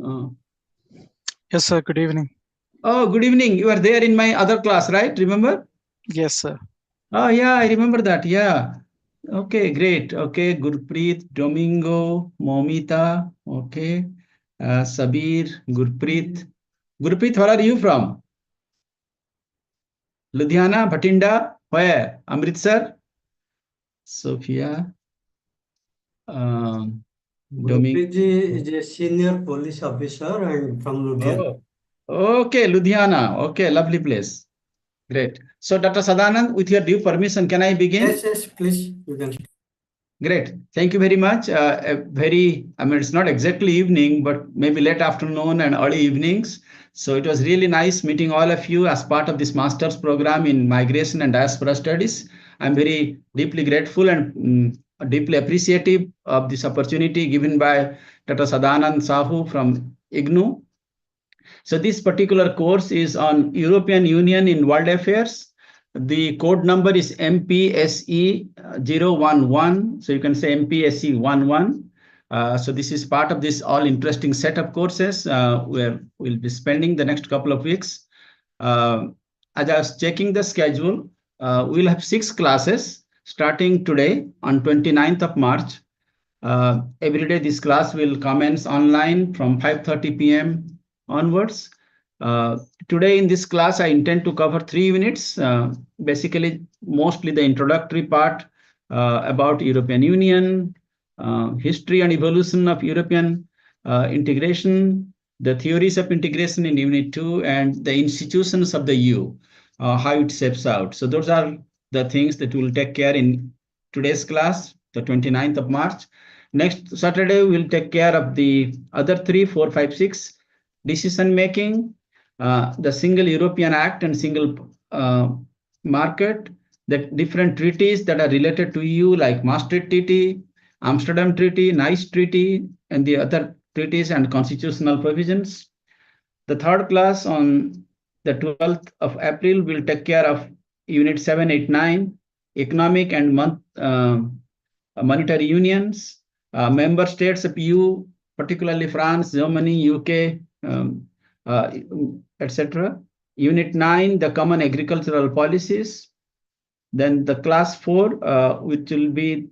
Uh, Yes, sir. Good evening. oh, good evening. You are there in my other class, right? Remember? Yes, sir. Oh, yeah, I remember that. Yeah. Okay, great. Okay, Gurpreet, Domingo, Momita. Okay, Sabir, Gurpreet. Gurpreet, where are you from? Ludhiana, Bhatinda, where? Amritsar, Sophia, um, Domingo. Gurpreet ji is a senior police officer and from Ludhiana. Oh, okay, Ludhiana. Okay, lovely place. Great. So, Dr. Sadanand, with your due permission, can I begin? Yes, please, you can. Great. Thank you very much. I mean, it's not exactly evening, but maybe late afternoon and early evenings. So it was really nice meeting all of you as part of this master's program in migration and diaspora studies. I'm very deeply grateful and deeply appreciative of this opportunity given by Dr. Sadanand Sahu from IGNU. So this particular course is on European Union in World Affairs. The code number is MPSE 011. So you can say MPSE 11. So this is part of this all interesting set of courses where we'll be spending the next couple of weeks. Uh, as I was checking the schedule, we'll have 6 classes starting today on 29th of March. Every day this class will commence online from 5:30 p.m. onwards. Uh, Today in this class, I intend to cover 3 units, basically mostly the introductory part about European Union, history and evolution of European integration, the theories of integration in Unit 2, and the institutions of the EU, how it shapes out. So those are the things that we'll take care in today's class, the 29th of March. Next Saturday, we'll take care of the other 3, 4, 5, 6 decision making, the single European Act and single market, the different treaties that are related to EU, like Maastricht Treaty, Amsterdam Treaty, Nice Treaty, and the other treaties and constitutional provisions. The third class on the 12th of April will take care of Unit 7, 8, 9, Economic and Monetary Unions, member states of EU, particularly France, Germany, UK, uh, etc. Unit 9, the common agricultural policies. Then the class 4, which will be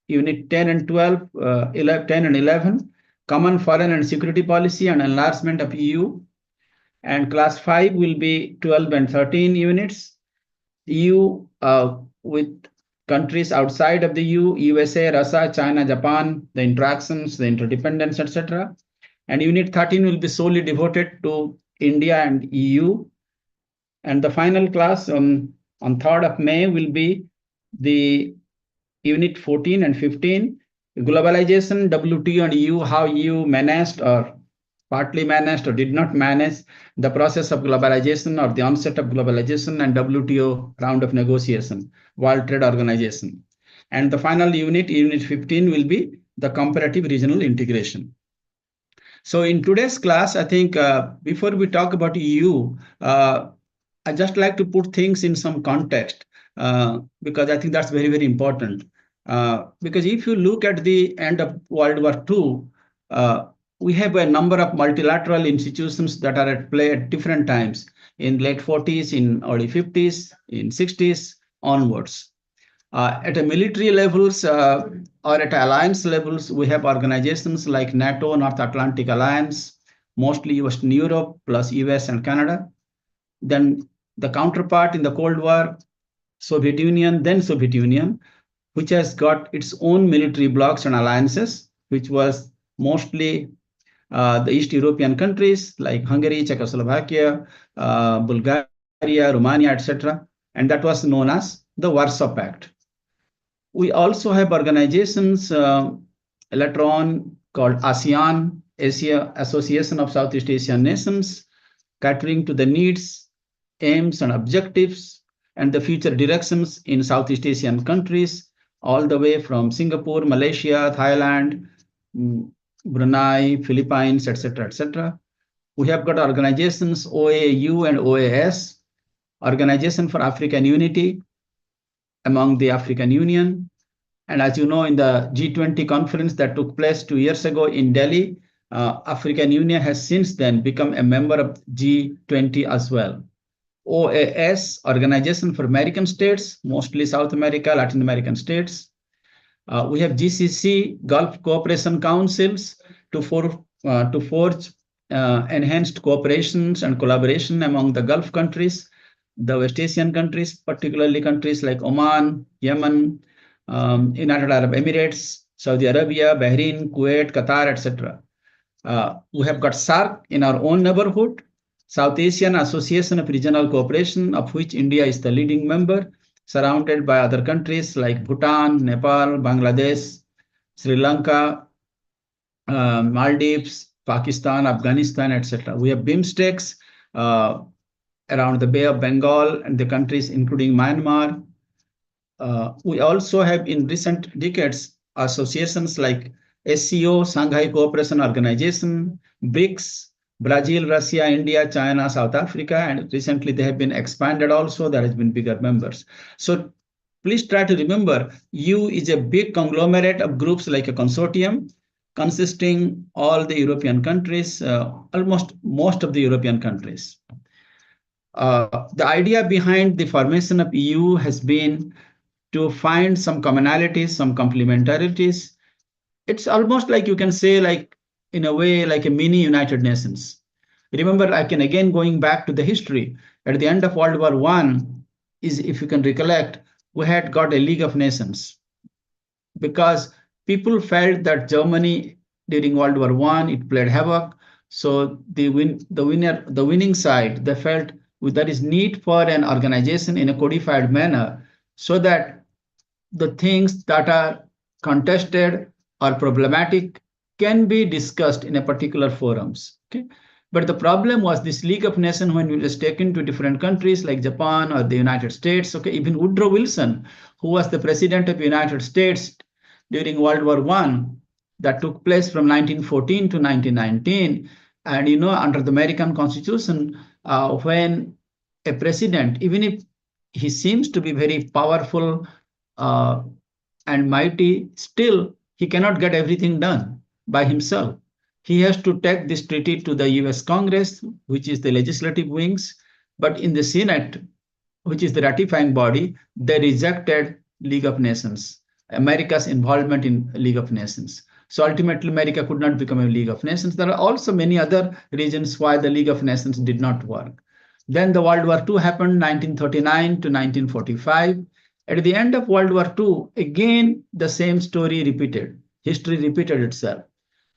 Unit 10 and 12, 10 and 11, common foreign and security policy and enlargement of EU. And class 5 will be 12 and 13 units. EU with countries outside of the EU, USA, Russia, China, Japan, the interactions, the interdependence, etc. And Unit 13 will be solely devoted to India and EU. And the final class on 3rd of May will be the Unit 14 and 15, globalization, WTO and EU, how EU managed or partly managed or did not manage the process of globalization or the onset of globalization and WTO round of negotiation, World Trade Organization. And the final unit, Unit 15, will be the comparative regional integration. So in today's class, I think before we talk about EU, I just like to put things in some context because I think that's very, very important. Because if you look at the end of World War II, we have a number of multilateral institutions that are at play at different times in late 40s, in early 50s, in 60s onwards. At a military levels or at alliance levels, we have organizations like NATO, North Atlantic Alliance, mostly Western Europe, plus US and Canada. Then the counterpart in the Cold War, Soviet Union, then Soviet Union, which has got its own military blocs and alliances, which was mostly the East European countries like Hungary, Czechoslovakia, Bulgaria, Romania, etc. And that was known as the Warsaw Pact. We also have organizations later on called ASEAN, Asia Association of Southeast Asian Nations, catering to the needs, aims, and objectives, and the future directions in Southeast Asian countries, all the way from Singapore, Malaysia, Thailand, Brunei, Philippines, etc., etc. We have got organizations OAU and OAS, Organization for African Unity, among the African Union. And as you know, in the G20 conference that took place 2 years ago in Delhi, African Union has since then become a member of G20 as well. OAS, Organization for American States, mostly South America, Latin American states. We have GCC, Gulf Cooperation Councils, to forge enhanced cooperations and collaboration among the Gulf countries, the West Asian countries, particularly countries like Oman, Yemen, United Arab Emirates, Saudi Arabia, Bahrain, Kuwait, Qatar, etc. We have got SARC in our own neighborhood, South Asian Association of Regional Cooperation, of which India is the leading member, surrounded by other countries like Bhutan, Nepal, Bangladesh, Sri Lanka, Maldives, Pakistan, Afghanistan, etc. We have BIMSTECs around the Bay of Bengal and the countries including Myanmar. We also have in recent decades associations like SCO, Shanghai Cooperation Organization, BRICS, Brazil, Russia, India, China, South Africa, and recently they have been expanded also. There has been bigger members. So please try to remember, EU is a big conglomerate of groups like a consortium consisting all the European countries, almost most of the European countries. The idea behind the formation of EU has been to find some commonalities, some complementarities. It's almost like you can say, like in a way, like a mini United Nations. Remember, I can again going back to the history. At the end of World War I, is if you can recollect, we had got a League of Nations because people felt that Germany during World War I it played havoc. So the winning side, they felt there is need for an organization in a codified manner so that the things that are contested or problematic can be discussed in a particular forums. Okay. But the problem was this League of Nations, when it was taken to different countries like Japan or the United States, okay, even Woodrow Wilson, who was the president of the United States during World War I, that took place from 1914 to 1919. And, you know, under the American Constitution, when a president, even if he seems to be very powerful and mighty, still he cannot get everything done by himself. He has to take this treaty to the US Congress, which is the legislative wings, but in the Senate, which is the ratifying body, they rejected League of Nations, America's involvement in League of Nations. So ultimately, America could not become a League of Nations. There are also many other reasons why the League of Nations did not work. Then the World War II happened, 1939 to 1945. At the end of World War II, again, the same story repeated. History repeated itself.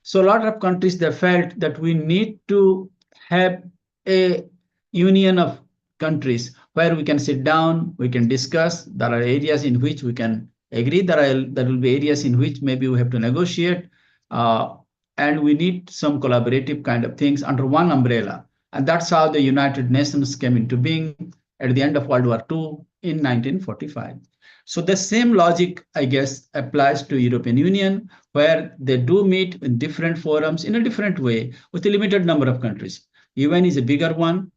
So a lot of countries, they felt that we need to have a union of countries where we can sit down, we can discuss. There are areas in which we can agree. There will be areas in which maybe we have to negotiate. And we need some collaborative kind of things under one umbrella. And that's how the United Nations came into being at the end of World War II in 1945. So the same logic, I guess, applies to European Union, where they do meet in different forums in a different way with a limited number of countries. UN is a bigger one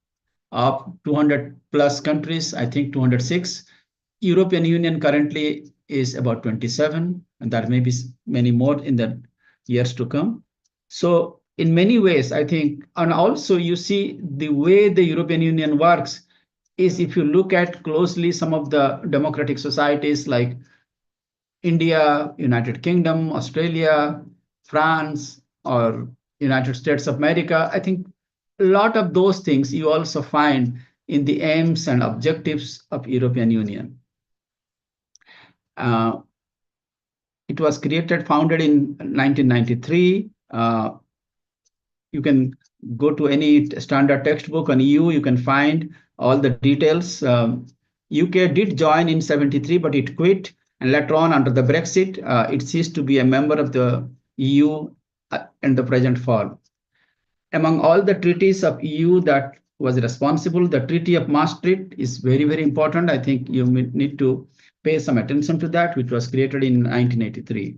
of 200 plus countries, I think 206. European Union currently is about 27, and there may be many more in the years to come. So in many ways, I think, and also you see the way the European Union works is if you look at closely some of the democratic societies like India, United Kingdom, Australia, France, or United States of America, I think a lot of those things you also find in the aims and objectives of European Union. It was founded in 1993. You can go to any standard textbook on EU, you can find all the details. UK did join in 73, but it quit. And later on, under the Brexit, it ceased to be a member of the EU in the present form. Among all the treaties of EU that was responsible, the Treaty of Maastricht is very, very important. I think you need to pay some attention to that, which was created in 1983.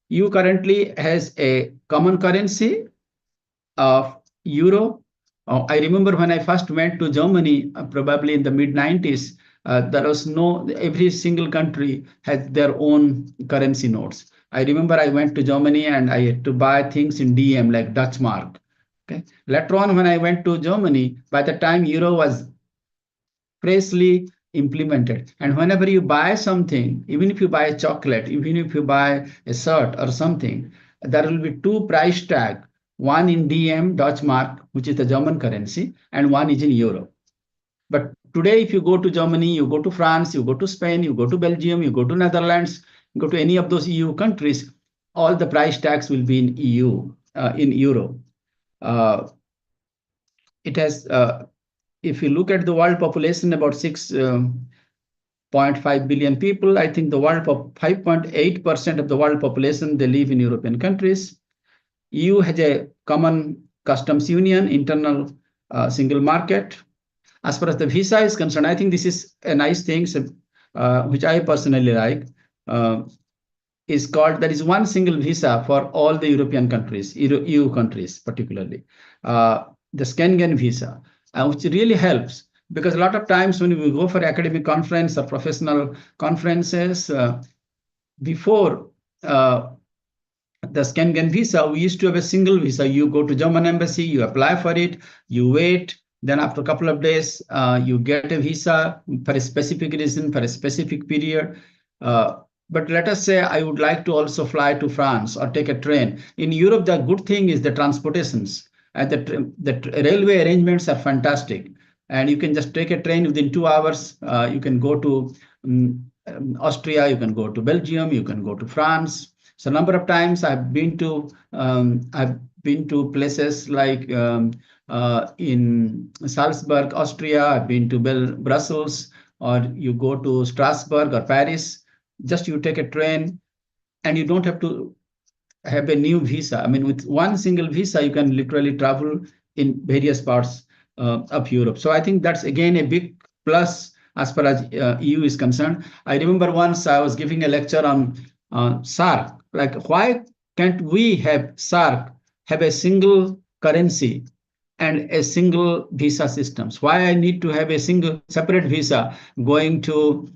EU currently has a common currency of euro. I remember when I first went to Germany, probably in the mid-90s, there was every single country had their own currency notes. I remember I went to Germany and I had to buy things in DM like Dutch mark. Okay. Later on, when I went to Germany, by the time euro was freshly implemented, and whenever you buy something, even if you buy a chocolate, even if you buy a shirt or something, there will be two price tag, one in DM Dutch mark, which is the German currency, and one is in euro. But today, if you go to Germany, you go to France, you go to Spain, you go to Belgium, you go to Netherlands, you go to any of those EU countries, all the price tags will be in EU, in euro. Uh, it has, if you look at the world population, about 6.5 billion people, I think the world 5.8% of the world population, they live in European countries. EU has a common customs union, internal single market. As far as the visa is concerned, I think this is a nice thing, which I personally like. Is called, there is one single visa for all the European countries, EU countries particularly, the Schengen visa, which really helps, because a lot of times when we go for academic conference or professional conferences, before the Schengen visa, we used to have a single visa. You go to German embassy, you apply for it, you wait. Then after a couple of days, you get a visa for a specific reason, for a specific period. But let us say I would like to also fly to France or take a train. In Europe, the good thing is the transportations. And the railway arrangements are fantastic. And you can just take a train within 2 hours. You can go to Austria, you can go to Belgium, you can go to France. So a number of times I've been to places like in Salzburg, Austria. I've been to Brussels, or you go to Strasbourg or Paris. Just you take a train, and you don't have to have a new visa. I mean, with one single visa, you can literally travel in various parts of Europe. So I think that's again a big plus as far as EU is concerned. I remember once I was giving a lecture on SARC. Like, why can't we have SARC have a single currency and a single visa systems? Why I need to have a single separate visa going to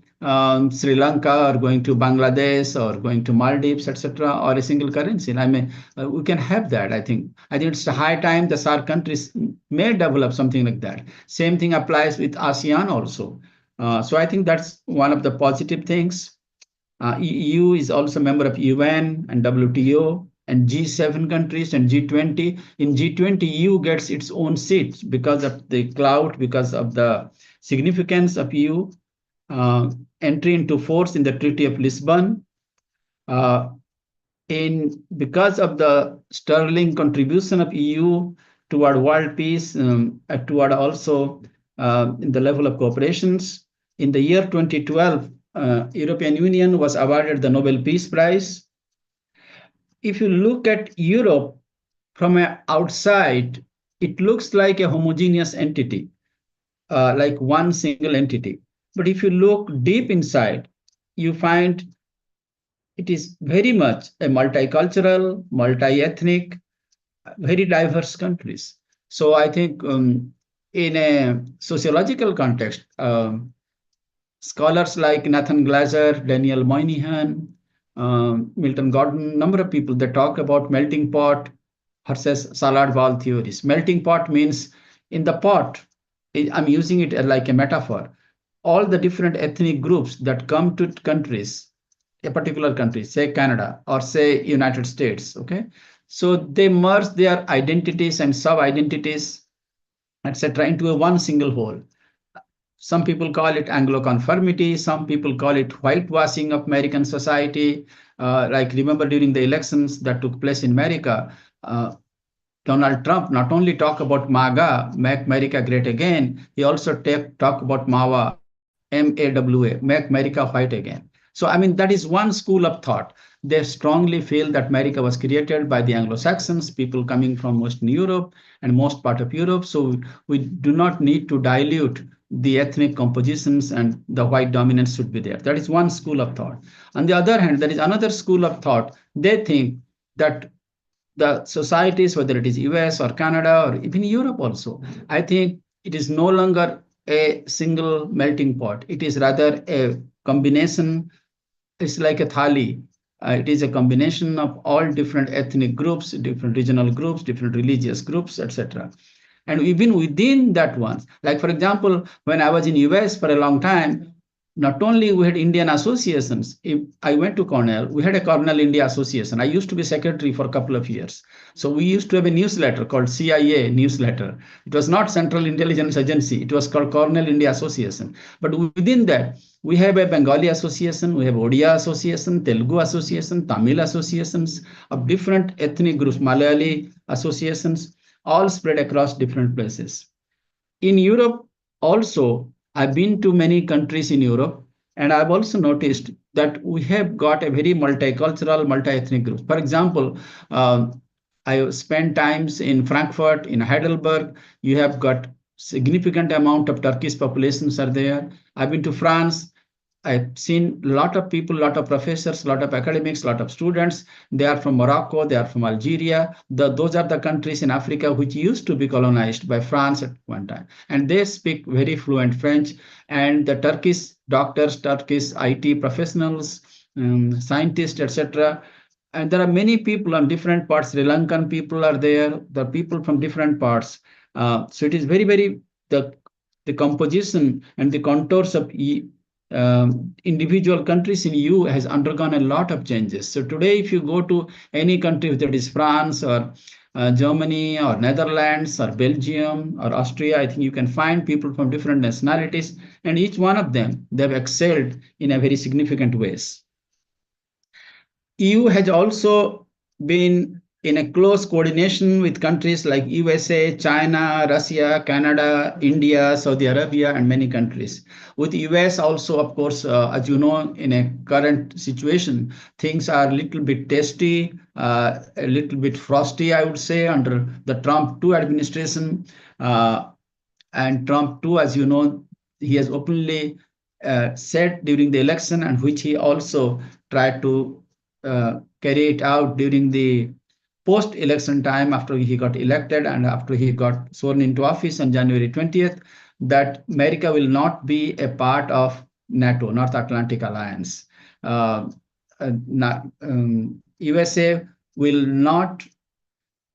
Sri Lanka or going to Bangladesh or going to Maldives, etc., or a single currency? I mean, we can have that. I think it's a high time the SARC countries may develop something like that. Same thing applies with ASEAN also. So I think that's one of the positive things. EU is also a member of UN and WTO and G7 countries and G20. In G20, EU gets its own seats because of the clout, because of the significance of EU entry into force in the Treaty of Lisbon. Because of the sterling contribution of EU toward world peace, toward also in the level of cooperations. In the year 2012, European Union was awarded the Nobel Peace Prize. If you look at Europe from outside, it looks like a homogeneous entity, like one single entity. But if you look deep inside, you find it is very much a multicultural, multi-ethnic, very diverse countries. So I think in a sociological context, scholars like Nathan Glaser, Daniel Moynihan, Milton Gordon, number of people, they talk about melting pot versus salad bowl theories. Melting pot means in the pot, I'm using it like a metaphor, all the different ethnic groups that come to countries, a particular country, say Canada or say United States, okay? So they merge their identities and sub-identities, etc., into a one single whole. Some people call it Anglo-conformity. Some people call it whitewashing of American society. Like remember during the elections that took place in America, Donald Trump not only talked about MAGA, Make America Great Again, he also talked about MAWA, MAWA, Make America White Again. So, I mean, that is one school of thought. They strongly feel that America was created by the Anglo-Saxons, people coming from Western Europe and most part of Europe. So we do not need to dilute the ethnic compositions, and the white dominance should be there. That is one school of thought. On the other hand, there is another school of thought. They think that the societies, whether it is US or Canada or even Europe also, I think it is no longer a single melting pot. It is rather a combination. It's like a thali. It is a combination of all different ethnic groups, different regional groups, different religious groups, etc. And even within that ones, like for example, when I was in US for a long time, not only we had Indian associations. If I went to Cornell, we had a Cornell India Association. I used to be secretary for a couple of years. So we used to have a newsletter called CIA newsletter. It was not Central Intelligence Agency. It was called Cornell India Association. But within that, we have a Bengali association, we have Odia association, Telugu association, Tamil associations of different ethnic groups, Malayali associations, all spread across different places. In Europe, also, I've been to many countries in Europe, and I've also noticed that we have got a very multicultural, multi-ethnic group. For example, I spent times in Frankfurt, in Heidelberg. You have got significant amount of Turkish populations are there. I've been to France. I've seen a lot of people, a lot of professors, a lot of academics, a lot of students. They are from Morocco, they are from Algeria. Those are the countries in Africa which used to be colonized by France at one time. And they speak very fluent French. And the Turkish doctors, Turkish IT professionals, scientists, etc. And there are many people on different parts. Sri Lankan people are there. The people from different parts. So it is very, very the composition and the contours of individual countries in EU has undergone a lot of changes. So today, if you go to any country, whether it is France or Germany or Netherlands or Belgium or Austria, I think you can find people from different nationalities, and each one of them, they've excelled in a very significant ways. EU has also been in a close coordination with countries like USA, China, Russia, Canada, India, Saudi Arabia, and many countries. With US also, of course, as you know, in a current situation, things are a little bit testy, a little bit frosty, I would say, under the Trump 2 administration. And Trump 2, as you know, he has openly said during the election, and which he also tried to carry it out during the post-election time after he got elected and after he got sworn into office on January 20th, that America will not be a part of NATO, North Atlantic Alliance. USA will not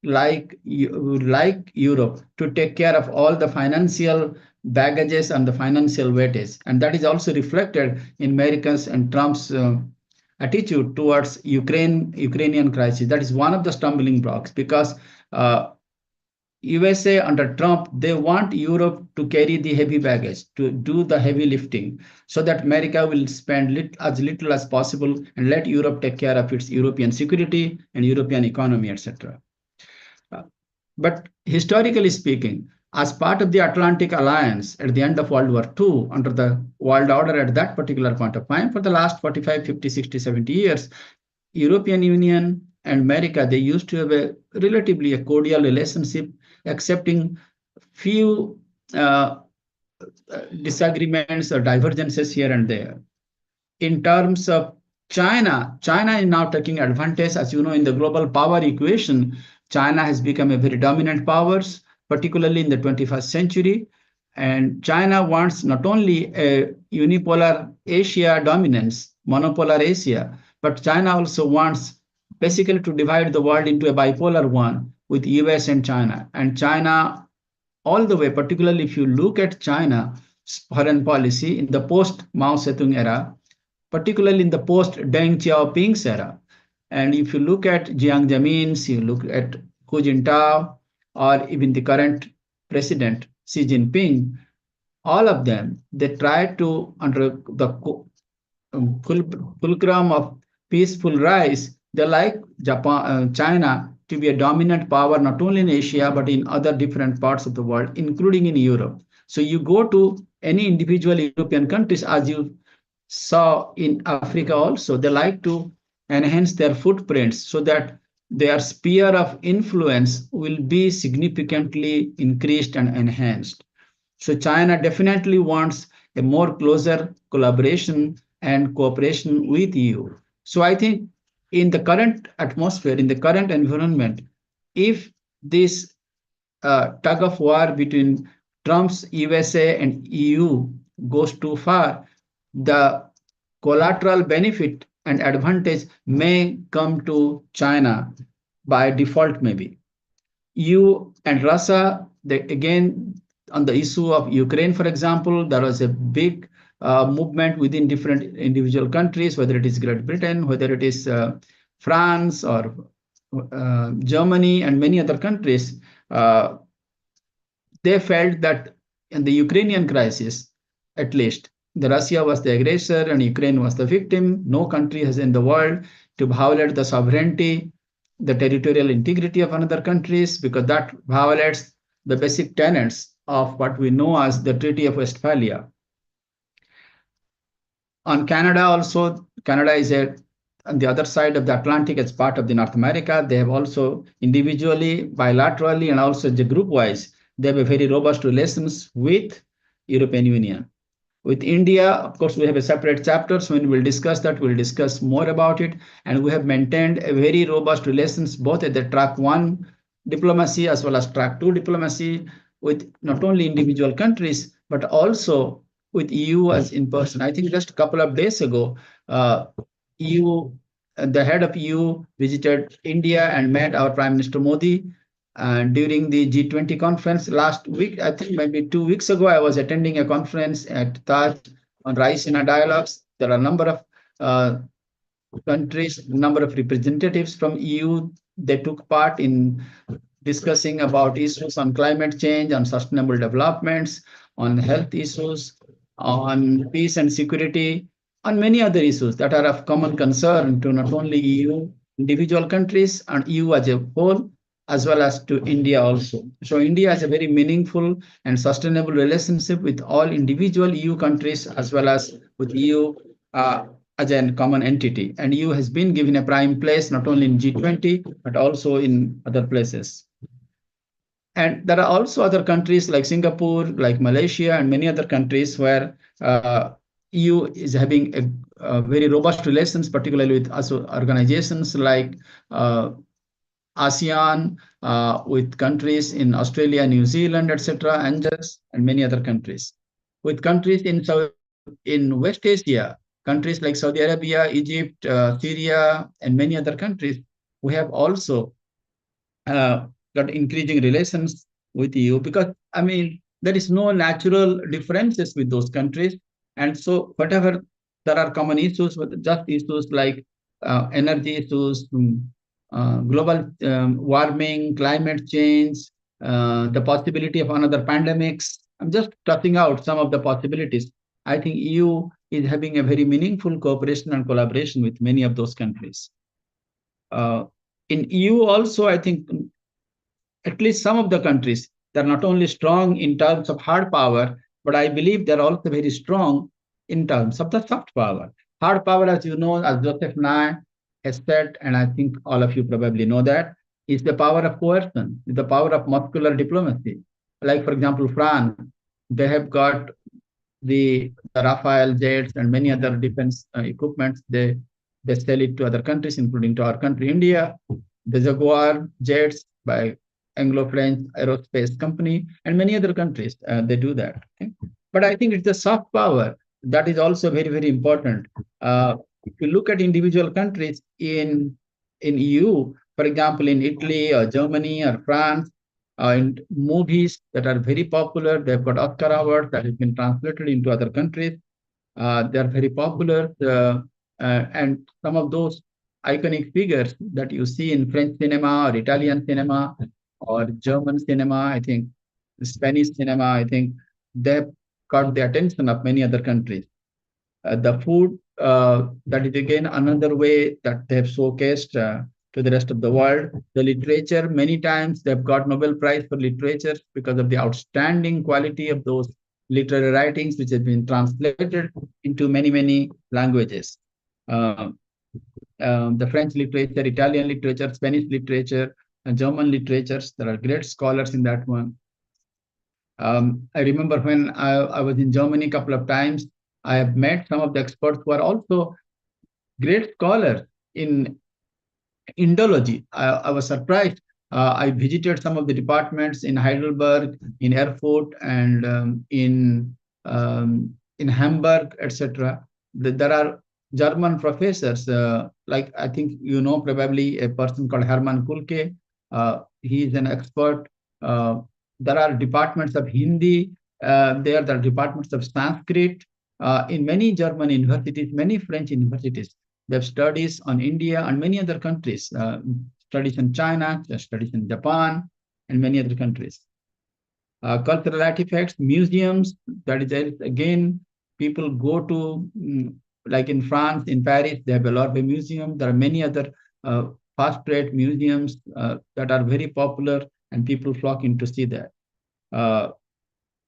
like Europe to take care of all the financial baggages and the financial weightage. And that is also reflected in Americans and Trump's attitude towards Ukrainian crisis. That is one of the stumbling blocks because USA under Trump, they want Europe to carry the heavy baggage, to do the heavy lifting, so that America will spend as little as possible and let Europe take care of its European security and European economy, etc. But historically speaking, as part of the Atlantic Alliance at the end of World War II, under the world order at that particular point of time, for the last 45, 50, 60, 70 years, European Union and America, they used to have a relatively a cordial relationship, accepting few disagreements or divergences here and there. In terms of China, China is now taking advantage. As you know, in the global power equation, China has become a very dominant power, particularly in the 21st century. And China wants not only a unipolar Asia dominance, monopolar Asia, but China also wants basically to divide the world into a bipolar one with US and China. And China, all the way, particularly if you look at China's foreign policy in the post-Mao Zedong era, particularly in the post-Deng Xiaoping's era. And if you look at Jiang Zemin's, you look at Hu Jintao, or even the current president, Xi Jinping, all of them, they try to, under the fulcrum of peaceful rise, they like China to be a dominant power, not only in Asia, but in other different parts of the world, including in Europe. So you go to any individual European countries, as you saw in Africa also, they like to enhance their footprints so that their sphere of influence will be significantly increased and enhanced. So China definitely wants a more closer collaboration and cooperation with EU. So I think in the current atmosphere, in the current environment, if this tug of war between Trump's USA and EU goes too far, the collateral benefit and advantage may come to China by default, maybe. EU and Russia, again, on the issue of Ukraine, for example, there was a big movement within different individual countries, whether it is Great Britain, whether it is France or Germany and many other countries. They felt that in the Ukrainian crisis, at least, the Russia was the aggressor and Ukraine was the victim. No country has in the world to violate the sovereignty, the territorial integrity of another countries, because that violates the basic tenets of what we know as the Treaty of Westphalia. On Canada also, Canada is on the other side of the Atlantic as part of the North America. They have also individually, bilaterally, and also the group wise, they have a very robust relations with European Union. With India, of course, we have a separate chapter. So when we'll discuss that, we'll discuss more about it. And we have maintained a very robust relations, both at the track 1 diplomacy as well as track 2 diplomacy with not only individual countries, but also with EU as in person. I think just a couple of days ago, EU, the head of EU visited India and met our Prime Minister Modi. And during the G20 conference last week, I think maybe 2 weeks ago, I was attending a conference at Taj on rice in a dialogues. There are a number of countries, number of representatives from EU. They took part in discussing about issues on climate change, on sustainable developments, on health issues, on peace and security, on many other issues that are of common concern to not only EU, individual countries, and EU as a whole, as well as to India also. So India has a very meaningful and sustainable relationship with all individual EU countries as well as with EU as a common entity. And EU has been given a prime place not only in G20, but also in other places. And there are also other countries like Singapore, like Malaysia, and many other countries where EU is having a very robust relations, particularly with organizations like ASEAN, with countries in Australia, New Zealand, etc., and many other countries. With countries in West Asia, countries like Saudi Arabia, Egypt, Syria, and many other countries, we have also got increasing relations with EU because, I mean, there is no natural differences with those countries. And so whatever there are common issues, with just issues like energy issues, global warming, climate change, the possibility of another pandemics. I'm just touching out some of the possibilities. I think EU is having a very meaningful cooperation and collaboration with many of those countries. In EU also, I think at least some of the countries, they're not only strong in terms of hard power, but I believe they're also very strong in terms of the soft power. Hard power, as you know, as Joseph Nye has said, and I think all of you probably know that, is the power of coercion, the power of muscular diplomacy. Like, for example, France, they have got the Rafale jets and many other defense equipment. They sell it to other countries, including to our country, India. The Jaguar jets by Anglo-French aerospace company and many other countries, they do that. Okay? But I think it's the soft power that is also very, very important. If you look at individual countries in EU, for example, in Italy or Germany or France, in movies that are very popular, they've got Oscar awards that have been translated into other countries. They are very popular, and some of those iconic figures that you see in French cinema or Italian cinema or German cinema, I think Spanish cinema, I think they've caught the attention of many other countries. The food, that is again another way that they've showcased to the rest of the world. The literature, many times they've got Nobel Prize for literature because of the outstanding quality of those literary writings, which have been translated into many, many languages. The French literature, Italian literature, Spanish literature, and German literatures, there are great scholars in that one. I remember when I was in Germany a couple of times, I have met some of the experts who are also great scholars in Indology. I was surprised. I visited some of the departments in Heidelberg, in Erfurt, and in Hamburg, etc. There are German professors, like I think you know probably a person called Hermann Kulke. He is an expert. Uh, there are departments of Hindi. There are the departments of Sanskrit in many German universities, many French universities. They have studies on India and many other countries. Studies in China, studies in Japan, and many other countries. Cultural artifacts, museums, that is again, people go to, like in France, in Paris, they have a lot of museums. There are many other first-rate museums that are very popular and people flock in to see that.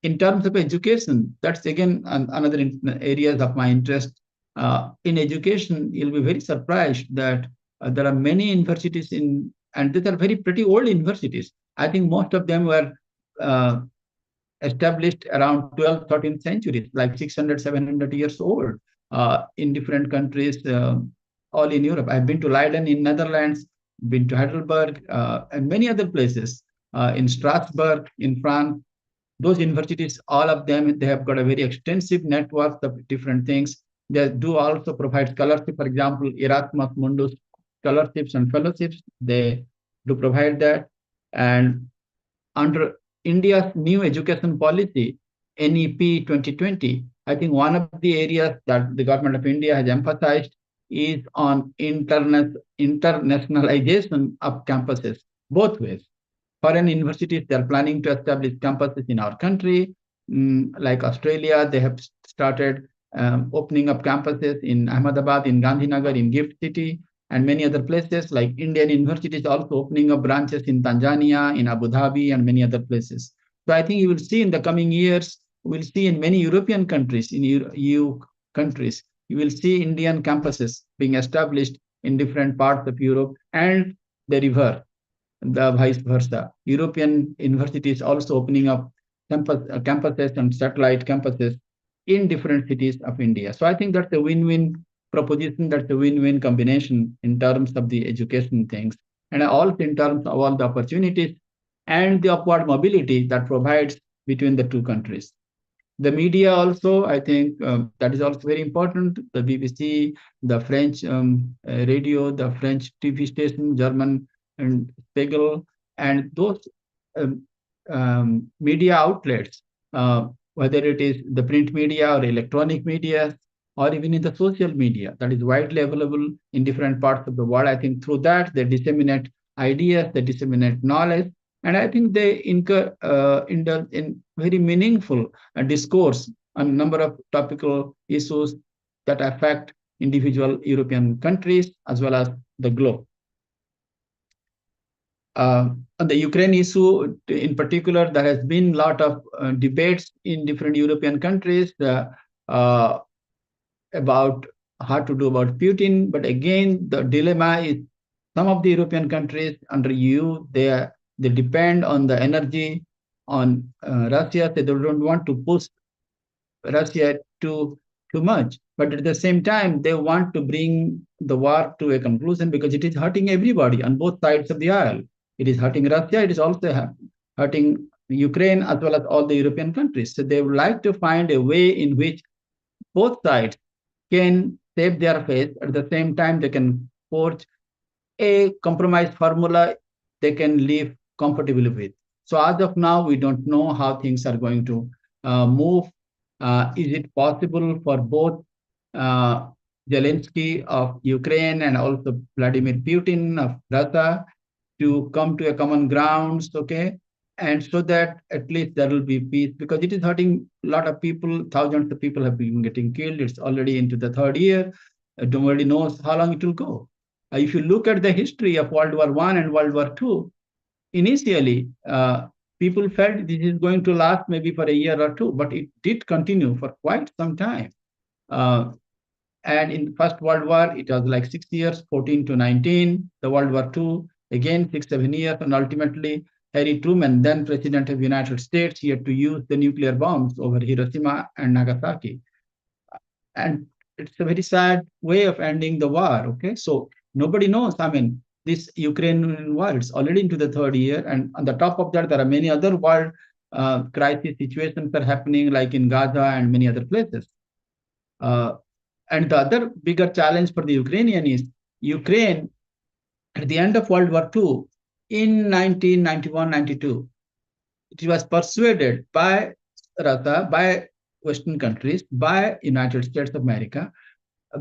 In terms of education, that's again another areas of my interest. In education, you'll be very surprised that there are many universities and these are very pretty old universities. I think most of them were uh, established around 12th, 13th centuries, like 600, 700 years old in different countries, all in Europe. I've been to Leiden in Netherlands, been to Heidelberg, and many other places, in Strasbourg, in France. Those universities, all of them, they have got a very extensive network of different things. They do also provide scholarship, for example, Erasmus Mundus scholarships and fellowships. They do provide that. And under India's new education policy, NEP 2020, I think one of the areas that the government of India has emphasized is on internationalization of campuses, both ways. Foreign universities, they're planning to establish campuses in our country. Like Australia, they have started opening up campuses in Ahmedabad, in Gandhinagar, in Gift City, and many other places. Like Indian universities also opening up branches in Tanzania, in Abu Dhabi, and many other places. So I think you will see in the coming years, we'll see in many European countries, in EU countries, you will see Indian campuses being established in different parts of Europe and the reverse, the vice versa. European universities also opening up campuses and satellite campuses in different cities of India. So I think that's a win-win proposition, that's a win-win combination in terms of the education things, and also in terms of all the opportunities and the upward mobility that provides between the two countries. The media also, I think that is also very important. The BBC, the French radio, the French TV station, German and Spiegel, and those um, media outlets, whether it is the print media or electronic media, or even in the social media that is widely available in different parts of the world. I think through that they disseminate ideas, they disseminate knowledge, and I think they indulge in very meaningful discourse on a number of topical issues that affect individual European countries as well as the globe. On the Ukraine issue in particular, there has been a lot of debates in different European countries about how to do about Putin. But again, the dilemma is some of the European countries under EU, they depend on the energy on Russia. They don't want to push Russia too much. But at the same time, they want to bring the war to a conclusion because it is hurting everybody on both sides of the aisle. It is hurting Russia. It is also hurting Ukraine as well as all the European countries. So they would like to find a way in which both sides can save their face. At the same time, they can forge a compromise formula they can live comfortably with. So as of now, we don't know how things are going to move. Is it possible for both Zelensky of Ukraine and also Vladimir Putin of Russia to come to a common grounds, okay? And so that at least there will be peace, because it is hurting a lot of people. Thousands of people have been getting killed. It's already into the third year. Nobody knows how long it will go. If you look at the history of World War I and World War II, initially, people felt this is going to last maybe for a year or two, but it did continue for quite some time. And in the First World War, it was like 6 years, 14 to 19. The World War II, again, 6, 7 years. And ultimately, Harry Truman, then President of the United States, he had to use the nuclear bombs over Hiroshima and Nagasaki. And it's a very sad way of ending the war, okay? So nobody knows. I mean, this Ukrainian war, it's already into the third year. And on the top of that, there are many other world crisis situations that are happening, like in Gaza and many other places. And the other bigger challenge for the Ukrainian is Ukraine at the end of World War II in 1991-92, it was persuaded by Russia, by Western countries, by United States of America,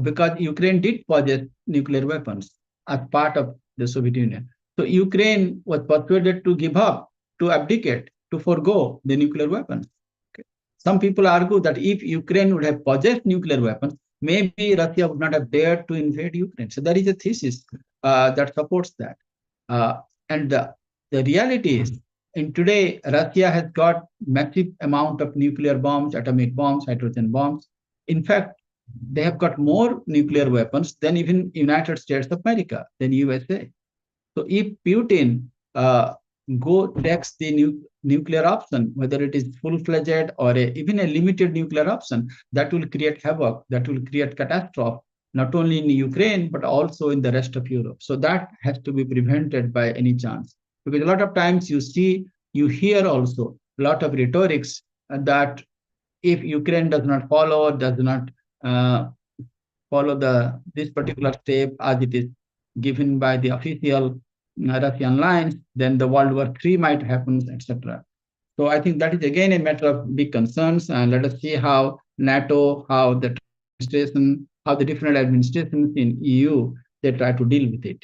because Ukraine did possess nuclear weapons as part of the Soviet Union. So Ukraine was persuaded to give up, to abdicate, to forego the nuclear weapons. Okay. Some people argue that if Ukraine would have possessed nuclear weapons, maybe Russia would not have dared to invade Ukraine. So there is a thesis that supports that. And the reality is, in today, Russia has got massive amount of nuclear bombs, atomic bombs, hydrogen bombs. In fact, they have got more nuclear weapons than even United States of America, than USA. So if Putin go takes the nuclear option, whether it is full-fledged or even a limited nuclear option, that will create havoc, that will create catastrophe, not only in Ukraine, but also in the rest of Europe. So that has to be prevented by any chance. Because a lot of times you hear also a lot of rhetorics that if Ukraine does not follow, does not uh, follow this particular step as it is given by the official Russian lines, then the World War III might happen, etc. So I think that is again a matter of big concerns, and let us see how NATO, how the administration, how the different administrations in EU they try to deal with it.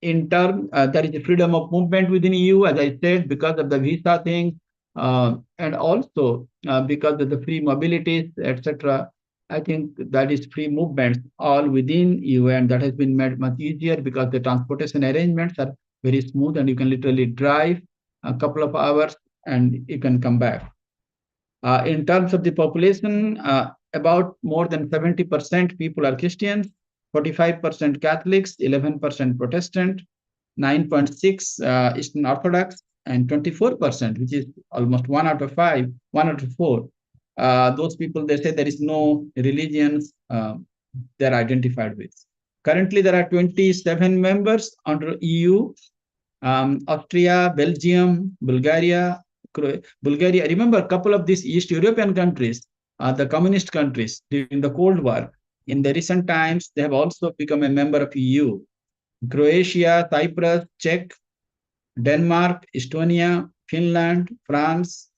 In term, there is a freedom of movement within EU, as I said, because of the visa thing, and also because of the free mobilities, etc. I think that is free movements all within EU, and that has been made much easier because the transportation arrangements are very smooth, and you can literally drive a couple of hours and you can come back. In terms of the population, about more than 70% people are Christians, 45% Catholics, 11% Protestant, 9.6 Eastern Orthodox, and 24%, which is almost one out of five, one out of four. Those people, they say there is no religions they're identified with. Currently, there are 27 members under EU, Austria, Belgium, Bulgaria, Bulgaria. Remember, a couple of these East European countries, the communist countries during the Cold War, in the recent times, they have also become a member of EU. Croatia, Cyprus, Czech, Denmark, Estonia, Finland, France,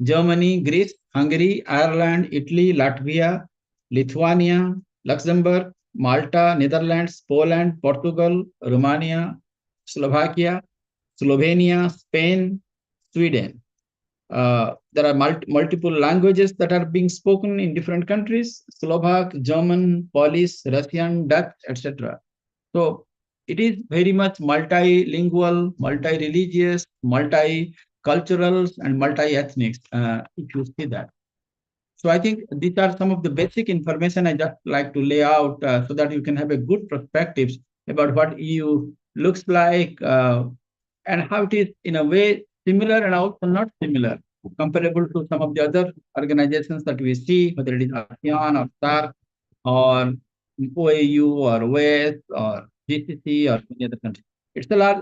Germany, Greece, Hungary, Ireland, Italy, Latvia, Lithuania, Luxembourg, Malta, Netherlands, Poland, Portugal, Romania, Slovakia, Slovenia, Spain, Sweden. There are multiple languages that are being spoken in different countries: Slovak, German, Polish, Russian, Dutch, etc. So it is very much multilingual, multi-religious, multicultural, and multi-ethnic, if you see that. So I think these are some of the basic information I just like to lay out so that you can have a good perspectives about what EU looks like and how it is in a way similar and also not similar, comparable to some of the other organizations that we see, whether it is ASEAN or SARC or OAU or OAS or GCC or any other country. It's a large,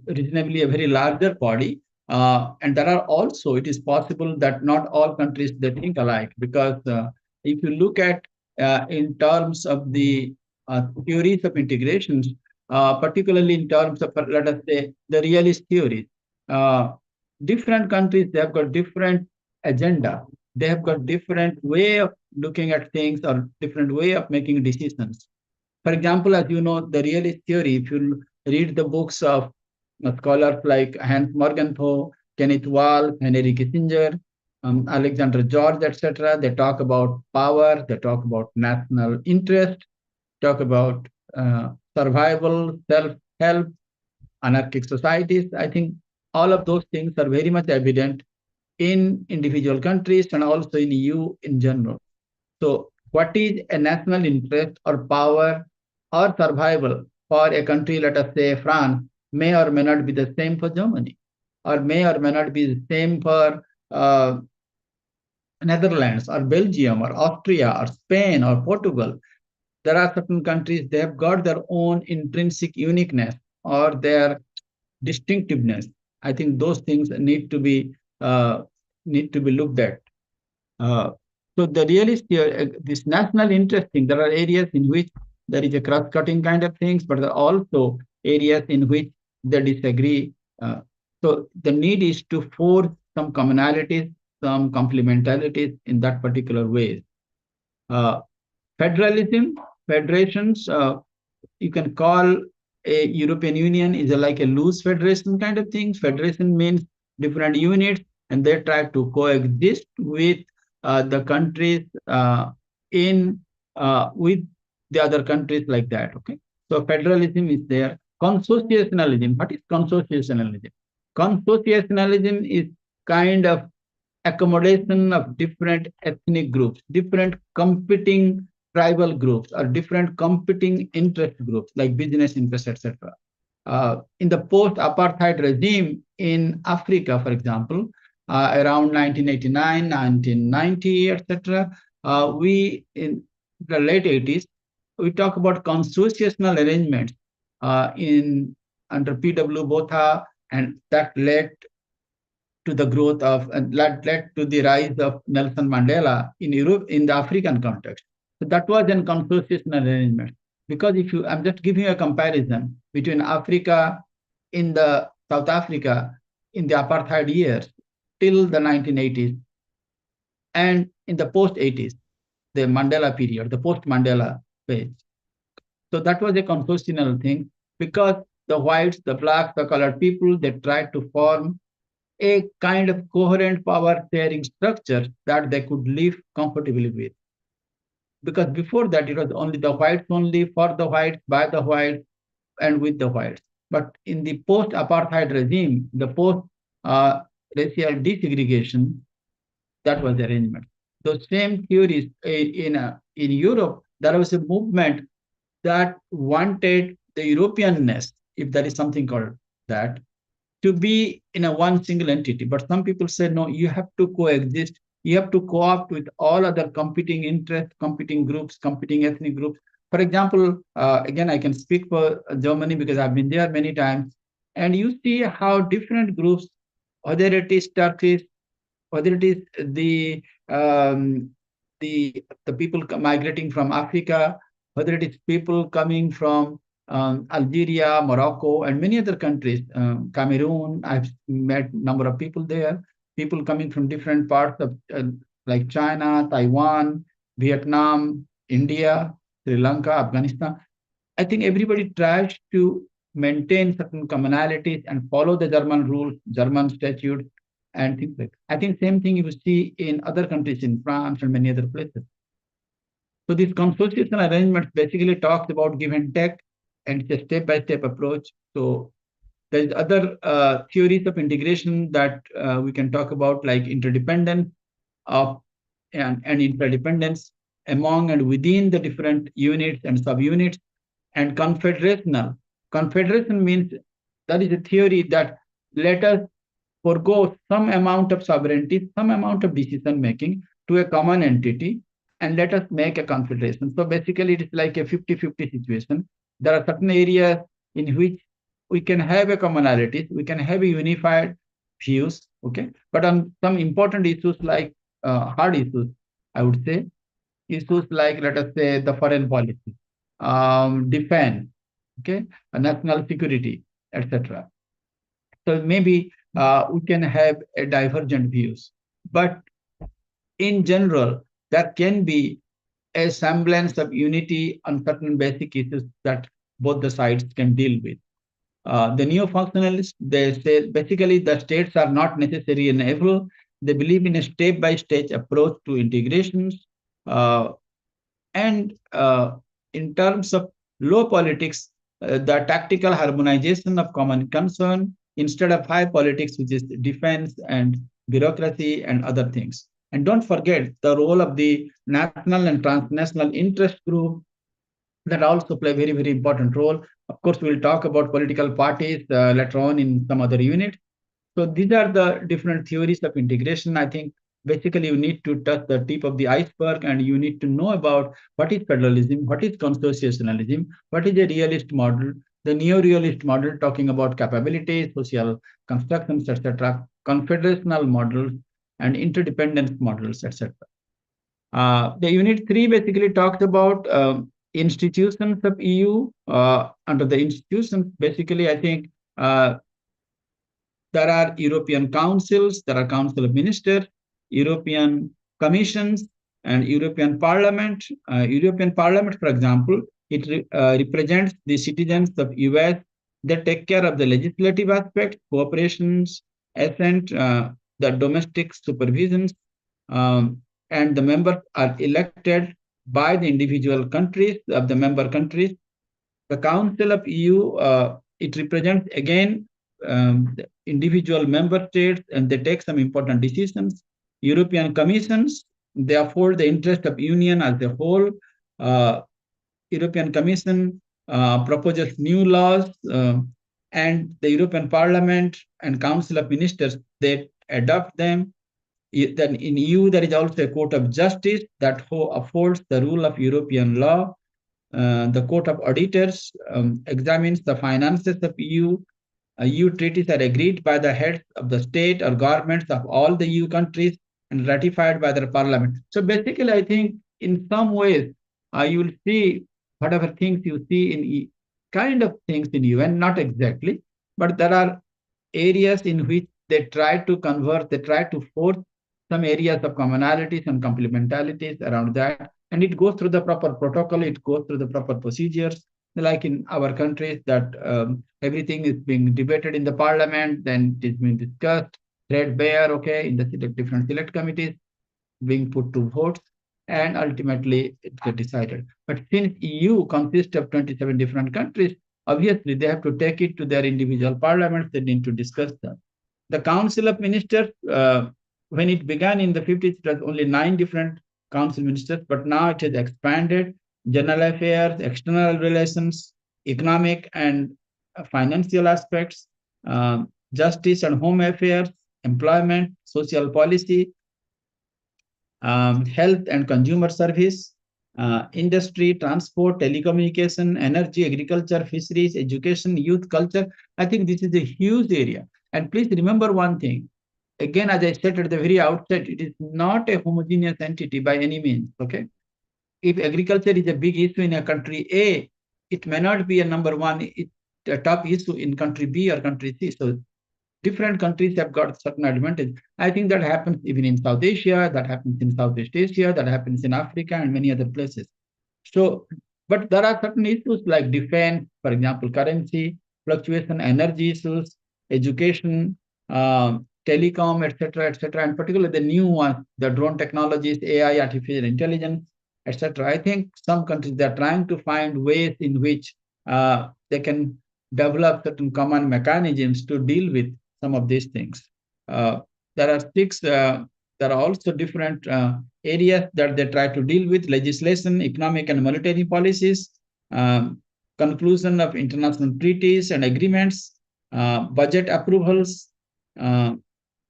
reasonably a very larger body. And there are also, it is possible that not all countries they think alike, because if you look at in terms of the theories of integrations, particularly in terms of, let us say, the realist theories, different countries, they have got different agenda. They have got different way of looking at things or different way of making decisions. For example, as you know, the realist theory, if you read the books of scholars like Hans Morgenthau, Kenneth Wall, Henry Kissinger, Alexander George, etc., they talk about power, they talk about national interest, talk about survival, self-help, anarchic societies. I think all of those things are very much evident in individual countries and also in EU in general. So what is a national interest or power or survival for a country, let us say France, may or may not be the same for Germany, or may or may not be the same for Netherlands or Belgium or Austria or Spain or Portugal. There are certain countries, they have got their own intrinsic uniqueness or their distinctiveness. I think those things need to be looked at. Uh, So the realist this national interest thing, there are areas in which there is a cross-cutting kind of things, but there are also areas in which they disagree. Uh, so the need is to force some commonalities, some complementarities in that particular way. Uh, Federalism, federations, you can call a European Union is like a loose federation kind of thing. Federation means different units, and they try to coexist with the countries in with the other countries like that. Okay, so federalism is there. Consociationalism. What is consociationalism? Consociationalism is kind of accommodation of different ethnic groups, different competing tribal groups, or different competing interest groups like business interests, etc. In the post-apartheid regime in Africa, for example, around 1989, 1990, etc., we in the late 80s, we talk about consociational arrangements in under P.W. Botha, and that led to the growth of and led to the rise of Nelson Mandela in Europe in the African context. So that was a constitutional arrangement. Because if you, I'm just giving you a comparison between Africa in the South Africa in the apartheid years till the 1980s and in the post 80s, the Mandela period, the post Mandela phase. So that was a constitutional thing because the whites, the blacks, the colored people, they tried to form a kind of coherent power sharing structure that they could live comfortably with. Because before that, it was only the whites, only for the whites, by the whites, and with the whites. But in the post apartheid regime, the post racial desegregation, that was the arrangement. Those same theories in Europe, there was a movement that wanted the Europeanness, if there is something called that, to be in a one single entity. But some people say, no, you have to coexist. You have to co-opt with all other competing interests, competing groups, competing ethnic groups. For example, again, I can speak for Germany because I've been there many times. And you see how different groups, whether it is Turkish, whether it is um, the people migrating from Africa, whether it is people coming from Algeria, Morocco, and many other countries, Cameroon. I've met a number of people there. People coming from different parts of like China, Taiwan, Vietnam, India, Sri Lanka, Afghanistan. I think everybody tries to maintain certain commonalities and follow the German rules, German statutes, and things like that. I think same thing you see in other countries, in France and many other places. So this consortium arrangement basically talks about give and take, and it's a step-by-step approach. So there's other theories of integration that we can talk about, like interdependence of and interdependence among and within the different units and subunits, and confederational. Confederation means that is a theory that let us forgo some amount of sovereignty, some amount of decision making to a common entity, and let us make a confederation. So basically, it is like a 50-50 situation. There are certain areas in which we can have a commonalities, we can have a unified views, okay? But on some important issues like hard issues, I would say, issues like, let us say, the foreign policy, defense, okay, national security, etc. So maybe we can have a divergent views, but in general, there can be a semblance of unity on certain basic issues that both the sides can deal with. The neo-functionalists, they say basically the states are not necessary and evil. They believe in a step-by-step approach to integrations. And in terms of low politics, the tactical harmonization of common concern instead of high politics, which is defense and bureaucracy and other things. And don't forget the role of the national and transnational interest group that also play very, very important role. Of course, we'll talk about political parties later on in some other unit. So these are the different theories of integration. I think basically you need to touch the tip of the iceberg, and you need to know about what is federalism, what is constitutionalism, what is a realist model, the neo-realist model talking about capabilities, social constructions, etc., confederational models, and interdependence models, etc. The Unit 3 basically talks about institutions of EU. Under the institutions, basically, I think there are European councils, there are Council of Ministers, European commissions, and European Parliament. European Parliament, for example, it represents the citizens of US. They take care of the legislative aspect, cooperations, assent, the domestic supervisions, and the members are elected by the individual countries of the member countries. The Council of EU, it represents again the individual member states, and they take some important decisions. European Commissions, they afford the interest of Union as a whole. Uh, European Commission proposes new laws, and the European Parliament and Council of Ministers, they adopt them. Then in EU, there is also a Court of Justice that affords the rule of European law. The Court of Auditors examines the finances of EU. EU treaties are agreed by the heads of the state or governments of all the EU countries and ratified by their parliament. So basically, I think in some ways, you will see whatever things you see in kind of things in UN, not exactly, but there are areas in which they try to convert, they try to force some areas of commonalities and complementarities around that. And it goes through the proper protocol, it goes through the proper procedures. Like in our countries, that everything is being debated in the parliament, then it is being discussed, threadbare, okay, in the different select committees, being put to votes, and ultimately it gets decided. But since EU consists of 27 different countries, obviously they have to take it to their individual parliaments, they need to discuss them. The Council of Ministers, when it began in the 50s, it was only 9 different council ministers, but now it has expanded. General affairs, external relations, economic and financial aspects, justice and home affairs, employment, social policy, health and consumer service, industry, transport, telecommunication, energy, agriculture, fisheries, education, youth, culture. I think this is a huge area. And please remember one thing. Again, as I said at the very outset, it is not a homogeneous entity by any means. Okay. If agriculture is a big issue in a country A, it may not be a number one, a top issue in country B or country C. So different countries have got certain advantage. I think that happens even in South Asia, that happens in Southeast Asia, that happens in Africa and many other places. So, but there are certain issues like defense, for example, currency, fluctuation, energy issues, education, telecom, etc., and particularly the new ones, the drone technologies, AI, artificial intelligence, etc. I think some countries, they're trying to find ways in which they can develop certain common mechanisms to deal with some of these things. There are 6, there are also different areas that they try to deal with: legislation, economic and monetary policies, conclusion of international treaties and agreements, budget approvals,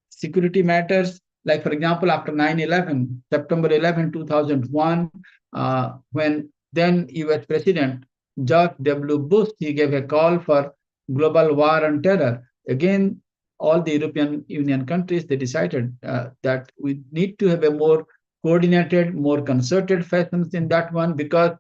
security matters. Like, for example, after 9/11, September 11, 2001, when then US President George W. Bush, he gave a call for global war on terror. Again, all the European Union countries, they decided that we need to have a more coordinated, more concerted fashions in that one, because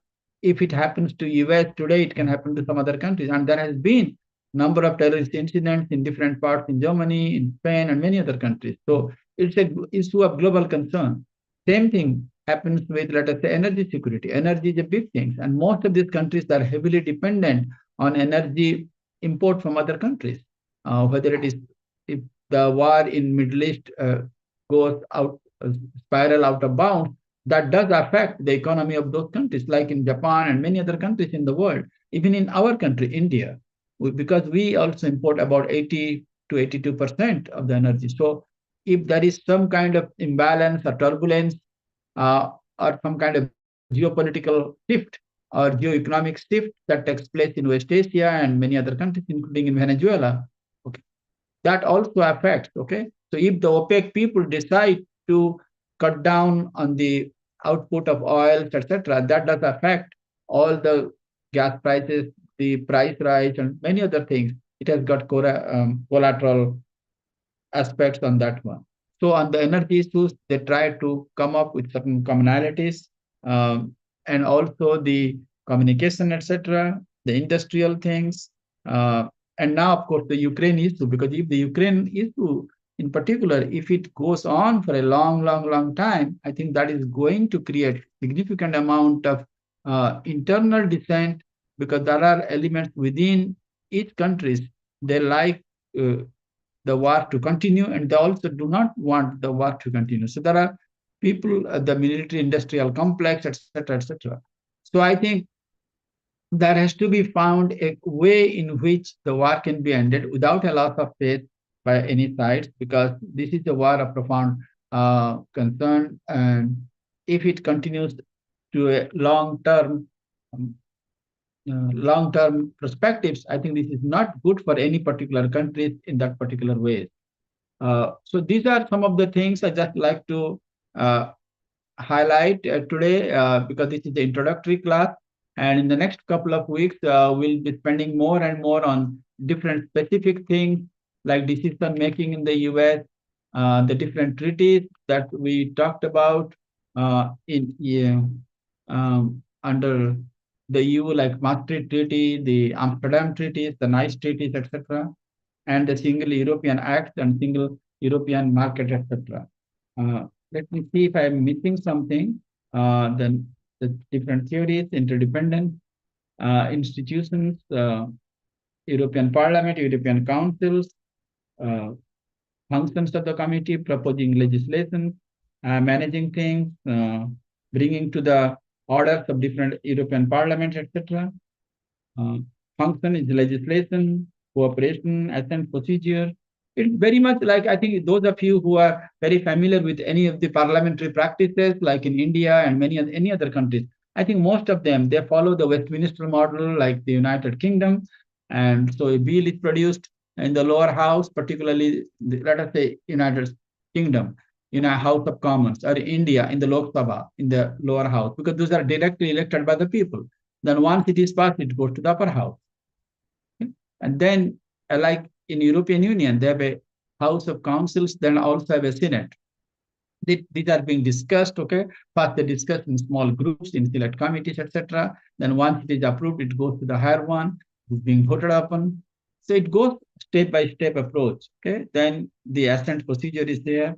if it happens to US today, it can happen to some other countries. And there has been number of terrorist incidents in different parts in Germany, in Spain, and many other countries. So it's an issue of global concern. Same thing happens with, let us say, energy security. Energy is a big thing, and most of these countries are heavily dependent on energy import from other countries. Whether it is, if the war in Middle East goes out, spiral out of bounds, that does affect the economy of those countries, like in Japan and many other countries in the world. Even in our country, India, because we also import about 80 to 82% of the energy. So if there is some kind of imbalance or turbulence, or some kind of geopolitical shift or geoeconomic shift that takes place in West Asia and many other countries, including in Venezuela, okay, that also affects. Okay, so if the OPEC people decide to cut down on the output of oils, etc., that does affect all the gas prices, the price rise, and many other things. It has got collateral aspects on that one. So on the energy issues, they try to come up with certain commonalities, and also the communication, etc., the industrial things, uh, and now, of course, the Ukraine issue. Because if the Ukraine issue, in particular, if it goes on for a long, long, long time, I think that is going to create significant amount of internal dissent, because there are elements within each countries they like. The war to continue, and they also do not want the war to continue. So there are people, the military industrial complex, etc., etc. So I think there has to be found a way in which the war can be ended without a loss of faith by any sides, because this is a war of profound concern, and if it continues to a um, long-term perspectives, I think this is not good for any particular countries in that particular way. So these are some of the things I just like to uh, highlight today, because this is the introductory class. And in the next couple of weeks, we'll be spending more and more on different specific things like decision making in the US, the different treaties that we talked about under the EU, like Maastricht Treaty, the Amsterdam Treaties, the Nice Treaties, etc., and the Single European Act and Single European Market, etc. Let me see if I'm missing something. Then the different theories, interdependent institutions, European Parliament, European Councils, uh, functions of the committee, proposing legislation, managing things, bringing to the orders of different European Parliament, etc. Uh, Function is legislation, cooperation, assent procedure. It's very much like, I think those of you who are very familiar with any of the parliamentary practices, like in India and any other countries, I think most of them, they follow the Westminster model, like the United Kingdom. And so a bill is produced in the lower house, particularly, let us say, United Kingdom, in a House of Commons, or India in the Lok Sabha, in the lower house, because those are directly elected by the people. Then once it is passed, it goes to the upper house. And then, like in European Union, they have a House of Councils, then also have a Senate. These are being discussed, okay? First, they discuss in small groups, in select committees, etc. Then once it is approved, it goes to the higher one, it's being voted upon. So it goes step-by-step approach, okay? Then the assent procedure is there.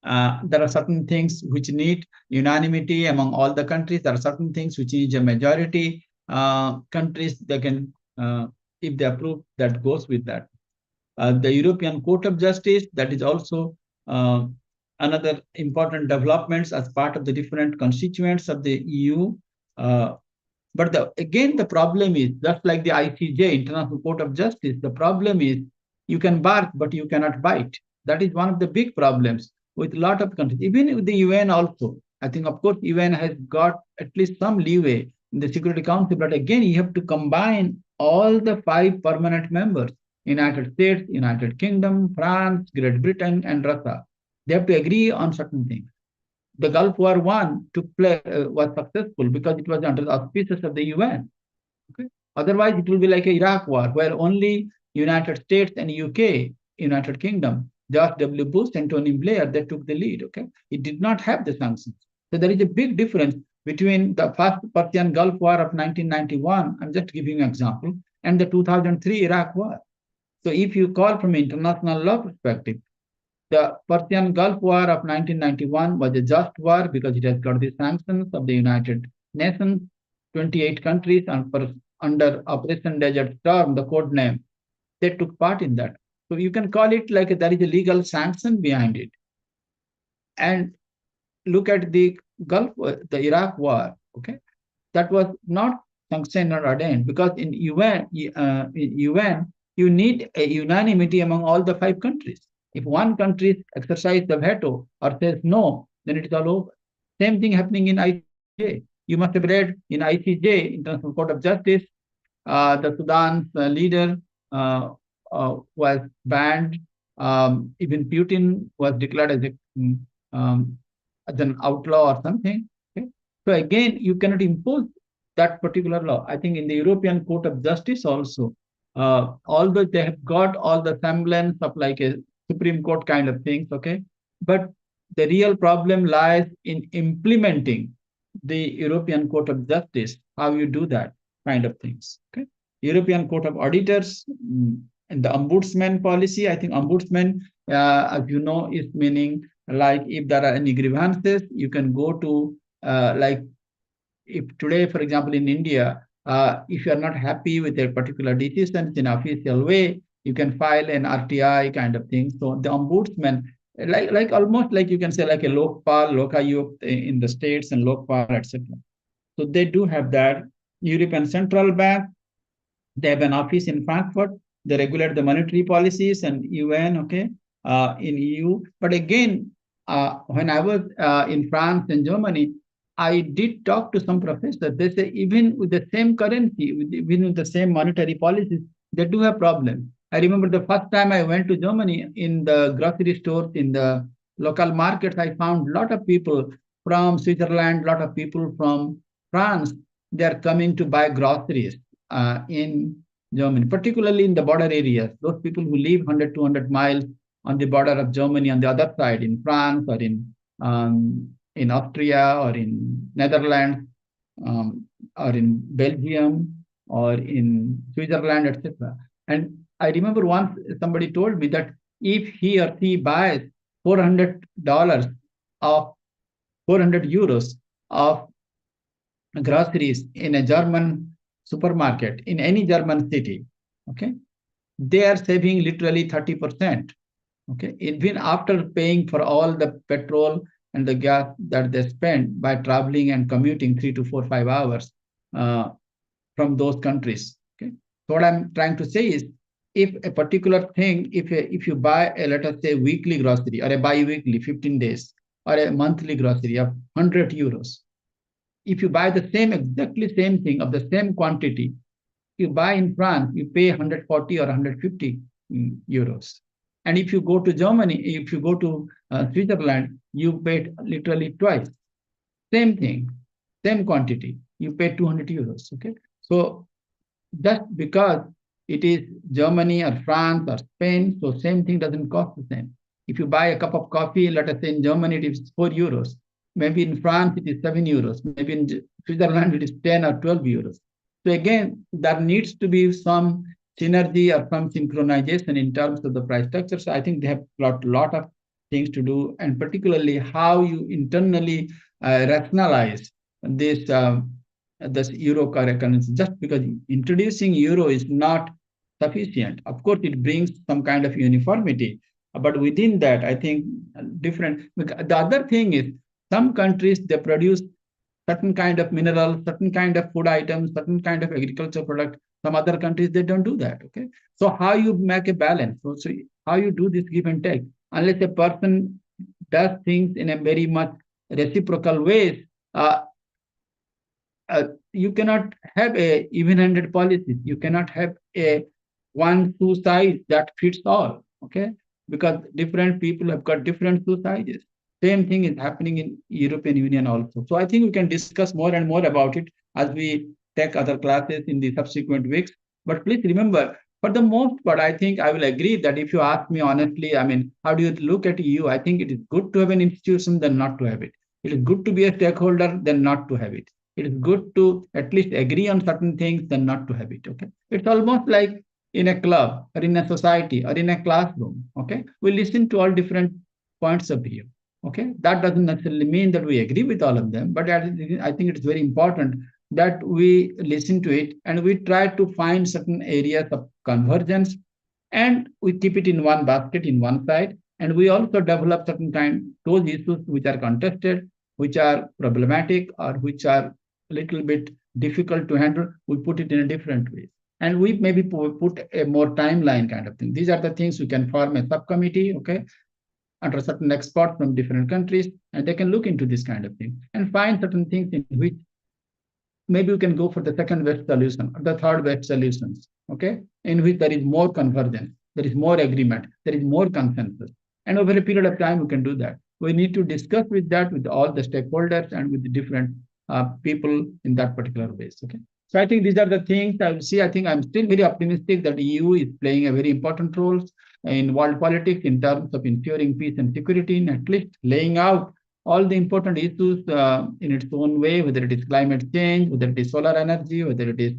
There are certain things which need unanimity among all the countries. There are certain things which need a majority. Countries, they can, if they approve, that goes with that. The European Court of Justice, that is also another important developments as part of the different constituents of the EU. But again, the problem is just like the ICJ, International Court of Justice. The problem is you can bark, but you cannot bite. That is one of the big problems with a lot of countries, even with the UN also. I think, of course, UN has got at least some leeway in the Security Council, but again, you have to combine all the 5 permanent members: United States, United Kingdom, France, Great Britain, and Russia. They have to agree on certain things. The Gulf War One was successful because it was under the auspices of the UN. Okay? Otherwise, it will be like a Iraq War, where only United States and UK, United Kingdom, George W. Bush and Tony Blair, they took the lead. Okay, it did not have the sanctions. So there is a big difference between the first Persian Gulf War of 1991. I'm just giving you an example, and the 2003 Iraq War. So if you call from an international law perspective, the Persian Gulf War of 1991 was a just war because it has got the sanctions of the United Nations, 28 countries, and under Operation Desert Storm, the code name, they took part in that. So you can call it like there is a legal sanction behind it. And look at the the Iraq War, okay? That was not sanctioned or ordained because in UN, you need a unanimity among all the 5 countries. If one country exercises the veto or says no, then it is all over. Same thing happening in ICJ. You must have read in ICJ, International Court of Justice, the Sudan's leader was banned. Even Putin was declared as an outlaw or something. Okay? So again, you cannot impose that particular law. I think in the European Court of Justice also, although they have got all the semblance of like a Supreme Court kind of things, okay? But the real problem lies in implementing the European Court of Justice, how you do that kind of things, okay? European Court of Auditors, and the ombudsman policy, I think ombudsman, as you know, is meaning like if there are any grievances, you can go to like if today, for example, in India, if you are not happy with a particular decision in official way, you can file an RTI kind of thing. So the ombudsman, like almost like you can say like a Lokpal, Lokayuk in the states and Lokpal, etc. So they do have that. European Central Bank, they have an office in Frankfurt. They regulate the monetary policies and UN, okay, in EU. But again, when I was in France and Germany, I did talk to some professors. They say even with the same currency, even with the same monetary policies, they do have problems. I remember the first time I went to Germany in the grocery stores, in the local markets, I found a lot of people from Switzerland, a lot of people from France. They are coming to buy groceries in Germany, particularly in the border areas. Those people who live 100, 200 miles on the border of Germany on the other side, in France or in Austria or in Netherlands or in Belgium or in Switzerland, etc. And I remember once somebody told me that if he or she buys $400 of 400 euros of groceries in a German supermarket in any German city, okay, they are saving literally 30%. Okay, even after paying for all the petrol and the gas that they spend by traveling and commuting 3 to 4, 5 hours from those countries. Okay, so what I'm trying to say is, if a particular thing, if you buy a, let us say, weekly grocery or a bi-weekly 15 days or a monthly grocery of 100 euros, if you buy the same exactly same thing of the same quantity, you buy in France, you pay 140 or 150 euros. And if you go to Germany, if you go to Switzerland, you pay literally twice. Same thing, same quantity, you pay 200 euros. Okay, so just because it is Germany or France or Spain, so same thing doesn't cost the same. If you buy a cup of coffee, let us say in Germany it is 4 euros. Maybe in France it is 7 euros. Maybe in Switzerland it is 10 or 12 euros. So again, there needs to be some synergy or some synchronization in terms of the price structure. So I think they have got a lot of things to do, and particularly how you internally rationalize this euro currency. Just because introducing euro is not sufficient. Of course, it brings some kind of uniformity, but within that, I think different. The other thing is some countries they produce certain kind of minerals, certain kind of food items, certain kind of agriculture product. Some other countries they don't do that. Okay, so how you make a balance? So how you do this give and take? Unless a person does things in a very much reciprocal ways, you cannot have a even-handed policy. You cannot have a one shoe size that fits all. Okay, because different people have got different shoe sizes. Same thing is happening in European Union also. So I think we can discuss more and more about it as we take other classes in the subsequent weeks. But please remember, for the most part, I think I will agree that if you ask me honestly, I mean, how do you look at EU? I think it is good to have an institution than not to have it. It is good to be a stakeholder than not to have it. It is good to at least agree on certain things than not to have it. Okay, it's almost like in a club or in a society or in a classroom. Okay, we listen to all different points of view. Okay, that doesn't necessarily mean that we agree with all of them, but I think it's very important that we listen to it and we try to find certain areas of convergence, and we keep it in one basket in one side, and we also develop certain kind those issues which are contested, which are problematic, or which are a little bit difficult to handle. We put it in a different way, and we maybe put a more timeline kind of thing. These are the things we can form a subcommittee. Okay, under certain experts from different countries, and they can look into this kind of thing and find certain things in which maybe we can go for the second best solution or the third best solutions, okay, in which there is more convergence, there is more agreement, there is more consensus. And over a period of time, we can do that. We need to discuss with that with all the stakeholders and with the different people in that particular ways, okay. So I think these are the things I will see. I think I'm still very optimistic that EU is playing a very important role. in world politics in terms of ensuring peace and security, and at least laying out all the important issues in its own way, whether it is climate change, whether it is solar energy, whether it is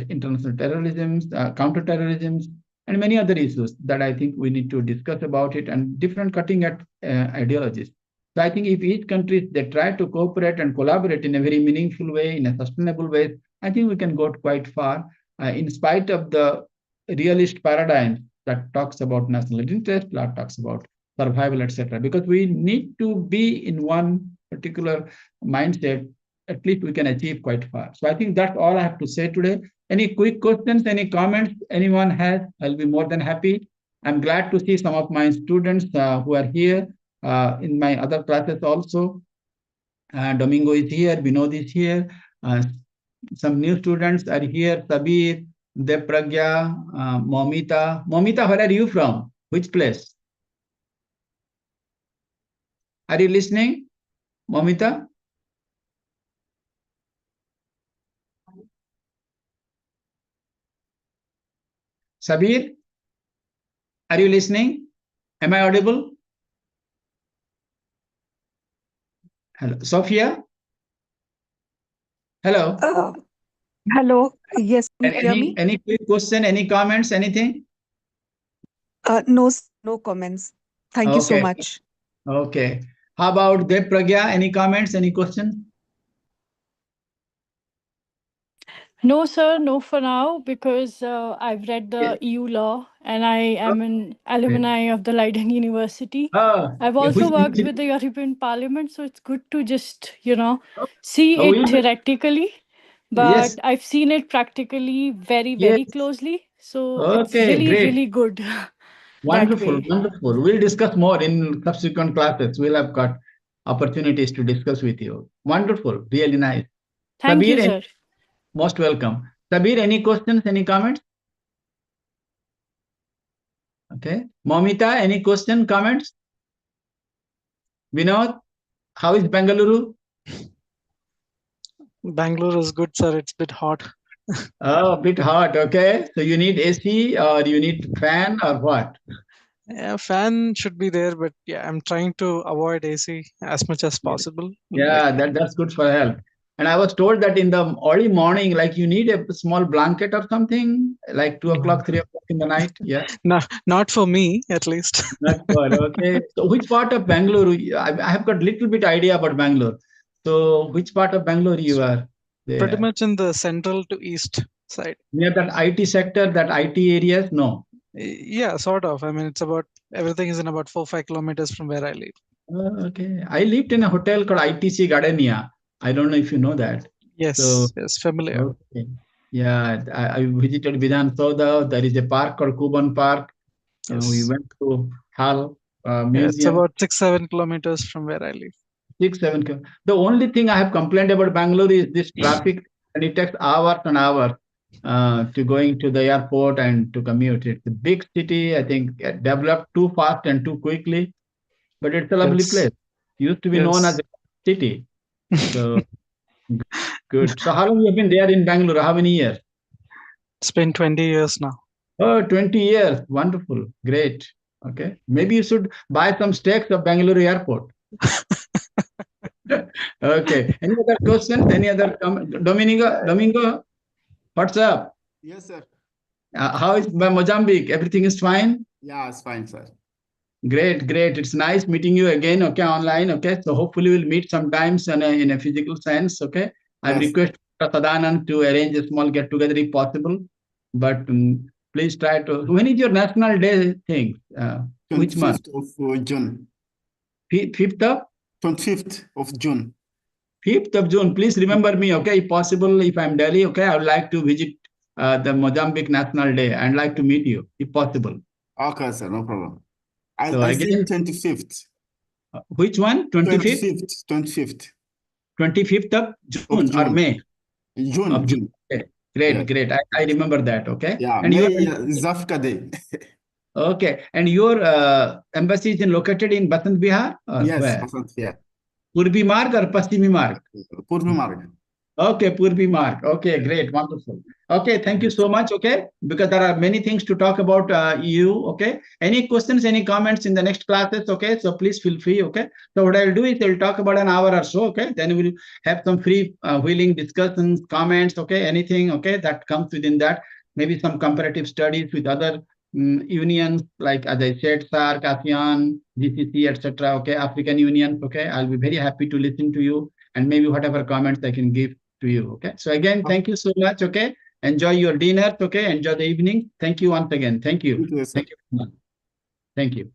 international terrorism, counterterrorism, and many other issues that I think we need to discuss about it, and different cutting edge ideologies. So I think if each country they try to cooperate and collaborate in a very meaningful way, in a sustainable way, I think we can go quite far. In spite of the realist paradigm that talks about national interest, that talks about survival, etc. Because we need to be in one particular mindset, at least we can achieve quite far. So I think that's all I have to say today. Any quick questions, any comments anyone has, I'll be more than happy. I'm glad to see some of my students who are here in my other classes also. Domingo is here, Vinod is here. Some new students are here, Sabir, Depragya, Momita. Momita, where are you from? Which place? Are you listening, Momita? Sabir, are you listening? Am I audible? Hello. Sophia? Hello. Hello. Yes, can you hear me? Any quick question, any comments, anything? No, no comments. Thank you so Okay. much. Okay. How about Depragya? Any comments, any questions? No, sir, no for now because I've read the EU law and I am an alumni of the Leiden University. I've also worked with the European Parliament, so it's good to just, see it theoretically, but I've seen it practically very, very closely. So it's really, great. really good. Wonderful, way. wonderful. We'll discuss more in subsequent classes. We'll have got opportunities to discuss with you. Wonderful, really nice. Thank you, Sabir, sir. most welcome. Sabir, any questions, any comments? Okay. Momita, any question, comments? Vinod, how is Bengaluru? Bangalore is good, sir. It's a bit hot. Oh, a bit hot. Okay. So you need AC or you need fan or what? Yeah, fan should be there, but yeah, I'm trying to avoid AC as much as possible. Yeah, that's good for health. And I was told that in the early morning, like you need a small blanket or something, like 2 o'clock, 3 o'clock in the night. Yeah. No, not for me, at least. Not for, okay. So which part of Bangalore? I have got little bit idea about Bangalore. So which part of Bangalore you are there? Pretty much in the central to east side. Near that IT sector, that IT areas? No. Yeah, sort of. I mean, it's about everything is in about 4-5 kilometers from where I live. Okay. I lived in a hotel called ITC Gardenia. I don't know if you know that. Yes, So, yes, familiar. okay. Yeah, I visited Vidhan Soda. There is a park called Kuban Park. Yes. We went to Hall Yeah, Museum. it's about 6-7 kilometers from where I live. 6-7 The only thing I have complained about Bangalore is this traffic, and it takes hours and hours to going to the airport and to commute. It's a big city. I think developed too fast and too quickly, but it's a lovely Yes. place. Used to be known as a city. So good. So how long you have been there in Bangalore? How many years? It's been 20 years now. Oh, 20 years. Wonderful. Great. Okay. Maybe you should buy some stakes of Bangalore airport. Okay. Any other questions? Any other Domingo, what's up? Yes, sir. How is Mozambique? Everything is fine? Yeah, it's fine, sir. Great, great. It's nice meeting you again, okay, online, okay? So hopefully we'll meet sometimes in a physical sense, okay? I've Yes. requested Sadanand to arrange a small get-together if possible, but please try to. When is your National Day thing? Which month? 25th of June. 5th of? 25th of June. 5th of June. Please remember me, okay? If possible, if I'm Delhi, okay, I would like to visit the Mozambique National Day. I'd like to meet you, if possible. Okay, sir, no problem. I So said again, 25th. which one? 25th? 25th. 25th of June or June. May? June. Of June. Okay. Great, Yeah. great. I remember that, okay? Yeah, And May your is Africa Day. okay, and your embassy is located in Basant Bihar or Yes, where? Basant, yeah. Purbi Marg or Paschimi Marg? Purbi Marg. Okay, Purvi Mark. Okay, great, wonderful. Okay, thank you so much. Okay, because there are many things to talk about you. Okay, any questions, any comments in the next classes? Okay, so please feel free. Okay, so what I'll do is I'll talk about an hour or so. Okay, then we'll have some free wheeling discussions, comments. Okay, anything. Okay, that comes within that. Maybe some comparative studies with other unions, like as I said, SARC, ASEAN, GCC, etc. Okay, African Union. Okay, I'll be very happy to listen to you, and maybe whatever comments I can give to you. Okay, so again, thank you so much. Okay, enjoy your dinner. Okay, enjoy the evening. Thank you once again. Thank you. Thank you, sir. Thank you. Thank you.